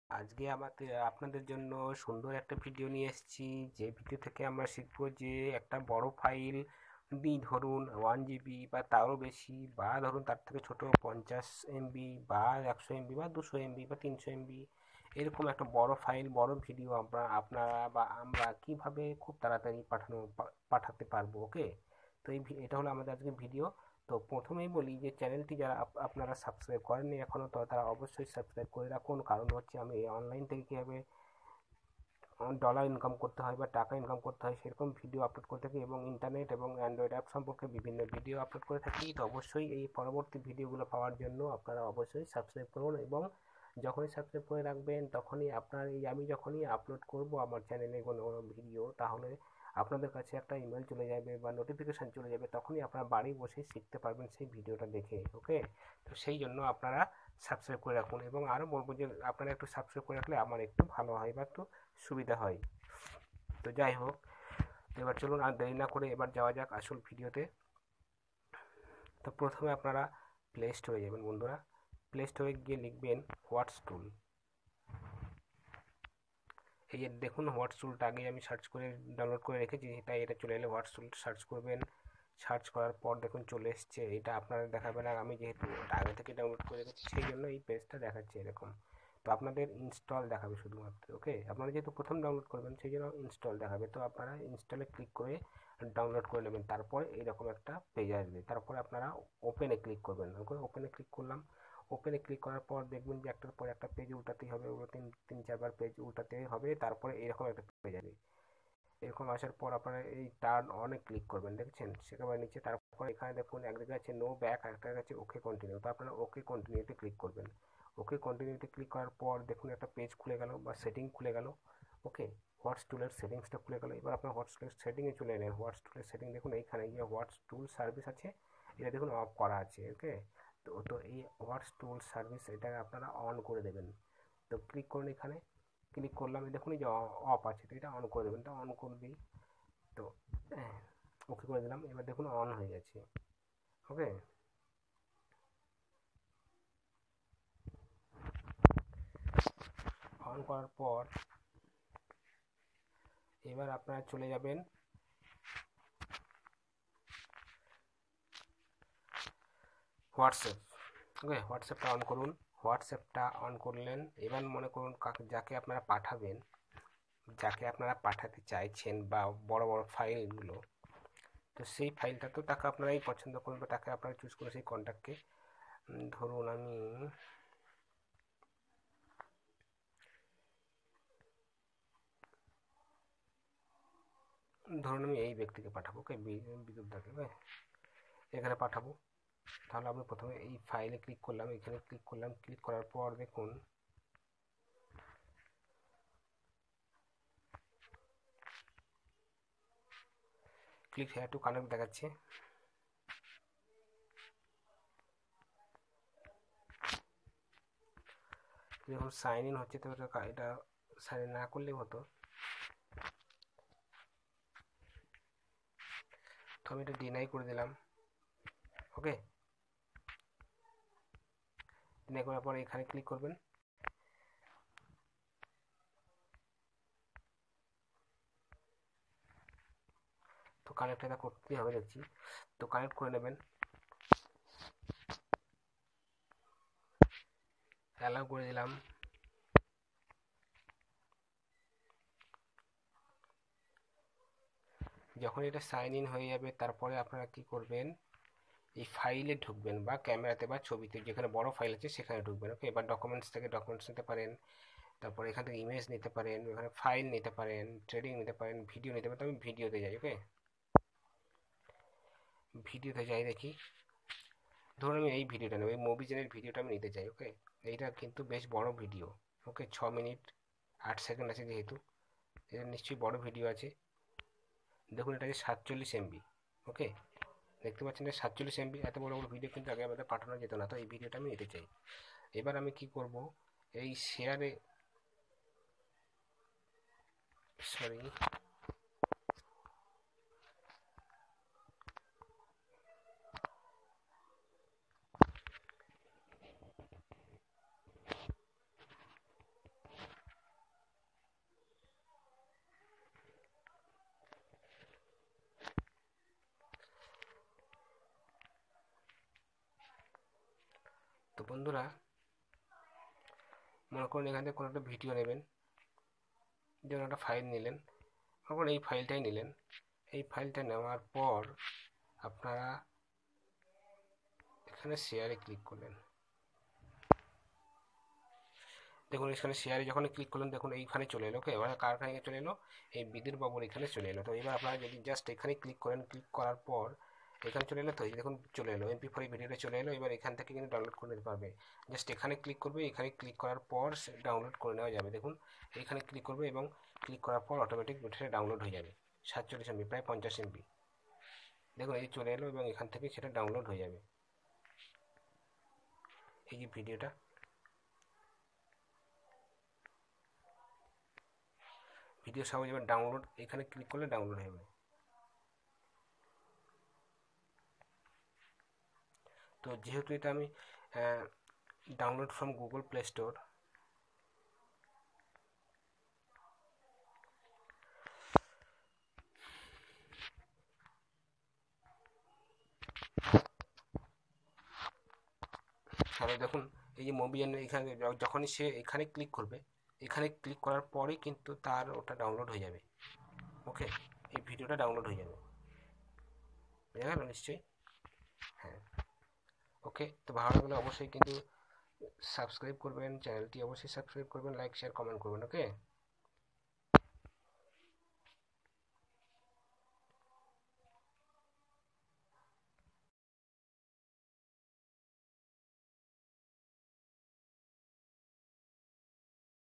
আজকে আপনাদের জন্য সুন্দর একটা ভিডিও নিয়ে এসেছি। যে ভিডিও থেকে আমরা শিখবো যে একটা বড় ফাইল ধরুন 1 জিবি বা তারও বেশি, বা ধরুন তার থেকে ছোট 50 MB বা 100 MB বা 200 MB বা 300 MB, এরকম একটা বড় ফাইল, বড় ভিডিও আপনারা বা আমরা কিভাবে খুব তাড়াতাড়ি পাঠাতে পারবো। ওকে, তো এটা হলো আমাদের আজকে ভিডিও। তো প্রথমেই বলি যে চ্যানেলটি যারা আপনারা সাবস্ক্রাইব করেননি এখনও, তো তারা অবশ্যই সাবস্ক্রাইব করে রাখুন। কারণ হচ্ছে আমি অনলাইন থেকে কীভাবে ডলার ইনকাম করতে হয় বা টাকা ইনকাম করতে হয় সেরকম ভিডিও আপলোড করে থাকি, এবং ইন্টারনেট এবং অ্যান্ড্রয়েড অ্যাপ সম্পর্কে বিভিন্ন ভিডিও আপলোড করে থাকি। তো অবশ্যই এই পরবর্তী ভিডিওগুলো পাওয়ার জন্য আপনারা অবশ্যই সাবস্ক্রাইব করুন, এবং যখনই সাবস্ক্রাইব করে রাখবেন তখনই আমি যখনই আপলোড করব আমার চ্যানেলে কোনো ভিডিও, তাহলে আপনাদের কাছে একটা ইমেল চলে যাবে বা নোটিফিকেশান চলে যাবে, তখনই আপনারা বাড়ি বসে শিখতে পারবেন সেই ভিডিওটা দেখে। ওকে, তো সেই জন্য আপনারা সাবস্ক্রাইব করে রাখুন, এবং আরও বলবো যে আপনারা একটু সাবস্ক্রাইব করে রাখলে আমার একটু ভালো হয় বা একটু সুবিধা হয়। তো যাই হোক, এবার চলুন আর দেরি না করে এবার যাওয়া যাক আসল ভিডিওতে। তো প্রথমে আপনারা প্লে স্টোরে যাবেন বন্ধুরা। প্লে স্টোরে গিয়ে লিখবেন হোয়াটস টুল। এই যে দেখুন হোয়াটস টুলটা আগে আমি সার্চ করে ডাউনলোড করে রেখেছি, তাই এটা চলে এলে হোয়াটস টুল সার্চ করবেন। সার্চ করার পর দেখুন চলে এসছে। এটা আপনারা দেখাবে না, আমি যেহেতু আগে থেকে ডাউনলোড করে রেখেছি সেই জন্য এই পেজটা দেখাচ্ছে এরকম। তো আপনাদের ইনস্টল দেখাবে শুধুমাত্র। ওকে, আপনারা যেহেতু প্রথম ডাউনলোড করবেন সেই জন্য ইনস্টল দেখাবে, তো আপনারা ইনস্টলে ক্লিক করে ডাউনলোড করে নেবেন। তারপর এইরকম একটা পেজ আসবে, তারপরে আপনারা ওপেনে ক্লিক করবেন। ওকে, ওপেনে ক্লিক করলাম। ওপেনে ক্লিক করার পর দেখবেন যে একটার পর একটা পেজ উল্টাতেই হবে, ওগুলো তিন তিন চারবার পেজ উল্টাতে হবে, তারপরে এরকম একটা পেজ আসবে। এরকম আসার পর আপনারা এই টার্ন অনে ক্লিক করবেন, দেখছেন সেকেবারে নিচে। তারপর এখানে দেখুন এক জায়গায় আছে নো ব্যাক, আর একটা আছে ওকে কন্টিনিউ। তো আপনারা ওকে কন্টিনিউতে ক্লিক করবেন। ওকে কন্টিনিউতে ক্লিক করার পর দেখুন একটা পেজ খুলে গেল বা সেটিং খুলে গেল। ওকে, হোয়াটস টুলের সেটিংসটা খুলে গেল। এবার আপনার হোয়াটস টুলের সেটিংয়ে চলে এলেন। হোয়াটস টুলের সেটিং দেখুন এইখানে গিয়ে হোয়াটস টুল সার্ভিস আছে, এটা দেখুন অফ করা আছে। ওকে, তো এই হোয়াটস টুল সার্ভিস এটা আপনারা অন করে দেবেন। তো ক্লিক করুন, এখানে ক্লিক করলাম, দেখুন এই যে অফ আছে, তো এটা অন করে দেবেন। তো অন করে দিই, তো ওকে করে দিলাম। এবার দেখুন অন হয়ে গেছে। ওকে, অন করার পর এবার আপনারা চলে যাবেন হোয়াটসঅ্যাপ। ওকে, হোয়াটসঅ্যাপটা অন করুন। হোয়াটসঅ্যাপটা অন করলেন, এবার মনে করুন যাকে আপনারা পাঠাবেন, যাকে আপনারা পাঠাতে চাইছেন বা বড় বড় ফাইলগুলো, তো সেই ফাইলটা তো তাকে আপনারাই পছন্দ করুন বা তাকে আপনারা চুজ করুন সেই কন্ট্যাক্টকে। ধরুন আমি এই ব্যক্তিকে পাঠাবো। ওকে, বিদ্যুৎদাকে এখানে পাঠাবো। তাহলে আমি প্রথমে এই ফাইলে ক্লিক করলাম, এখানে ক্লিক করলাম। ক্লিক করার পর দেখুন ক্লিক হেয়ার টু কানেক্ট দেখাচ্ছে। দেখুন সাইন ইন হচ্ছে, তো এটা সাইন ইন না করলেই হতো। তো আমি এটা ডিনাই করে দিলাম। ওকে, ডিনাই করার পর এখানে ক্লিক করবেন। তো কানেক্ট এটা করতেই হবে দেখছি, তো কানেক্ট করে নেবেন। অ্যালাউ করে দিলাম। যখন এটা সাইন ইন হয়ে যাবে তারপরে আপনারা কি করবেন, এই ফাইলে ঢুকবেন বা ক্যামেরাতে বা ছবিতে, যেখানে বড় ফাইল আছে সেখানে ঢুকবেন। ওকে, এবার ডকুমেন্টস থেকে ডকুমেন্টস নিতে পারেন, তারপরে এখান থেকে ইমেজ নিতে পারেন, এখানে ফাইল নিতে পারেন, ট্রেডিং নিতে পারেন, ভিডিও নিতে পারেন। তো আমি ভিডিওতে যাই। ওকে, ভিডিওতে যাই দেখি। ধরুন আমি এই ভিডিওটা নেব, এই মুভি চ্যানেল ভিডিওটা আমি নিতে চাই। ওকে, এইটা কিন্তু বেশ বড় ভিডিও। ওকে, 6 মিনিট 8 সেকেন্ড আছে, যেহেতু এটা নিশ্চয়ই বড় ভিডিও আছে। দেখুন এটা আছে 47 MB। ওকে, দেখতে পাচ্ছেন যে 47 MB। এত বড় বড় ভিডিও কিন্তু আগে আমাদের পাঠানো যেত না, তো এই ভিডিওটা আমি নিতে চাই। এবার আমি কি করব, এই শেয়ারে, সরি, বন্ধুরা, মনে করুন এখান থেকে কোনো একটা ভিডিও নেবেন, যেমন একটা ফাইল নিলেন, মনে করুন এই ফাইলটাই নিলেন। এই ফাইলটা নেওয়ার পর আপনারা এখানে শেয়ারে ক্লিক করলেন। দেখুন এখানে শেয়ারে যখন ক্লিক করলেন, দেখুন এইখানে চলে এলো। ওকে, এবার কারখানে চলে এলো, এই বিদ্যুৎ বাবুর এখানে চলে এলো। তো এবার আপনারা যদি জাস্ট এখানে ক্লিক করেন, ক্লিক করার পর এখানে চলে এলো। তো এই দেখুন চলে এলো, MP4 ভিডিওটা চলে এলো। এবার এখান থেকে কিন্তু ডাউনলোড করে নিতে পারবে। জাস্ট এখানে ক্লিক করবে, এখানে ক্লিক করার পর ডাউনলোড করে নেওয়া যাবে। দেখুন এখানে ক্লিক করবে এবং ক্লিক করার পর অটোমেটিক সেটা ডাউনলোড হয়ে যাবে। 47 MB, প্রায় 50 MB। দেখুন এই চলে এলো এবং এখান থেকে সেটা ডাউনলোড হয়ে যাবে। এই যে ভিডিওটা, ভিডিও সহ এবার ডাউনলোড, এখানে ক্লিক করলে ডাউনলোড হয়ে যাবে। তো যেহেতু এটা আমি download from Google play store, তাহলে দেখুন এই যে মোবিয়ান, এখানে যখনই সে এখানে ক্লিক করবে, এখানে ক্লিক করার পরেই কিন্তু তার ওটা ডাউনলোড হয়ে যাবে। ওকে, এই ভিডিওটা ডাউনলোড হয়ে যাবে, বুঝা গেল নিশ্চয়ই? হ্যাঁ, ওকে। তো ভালো লাগলে অবশ্যই কিন্তু সাবস্ক্রাইব করবেন, চ্যানেলটি অবশ্যই সাবস্ক্রাইব করবেন, লাইক শেয়ার কমেন্ট করবেন। ওকে।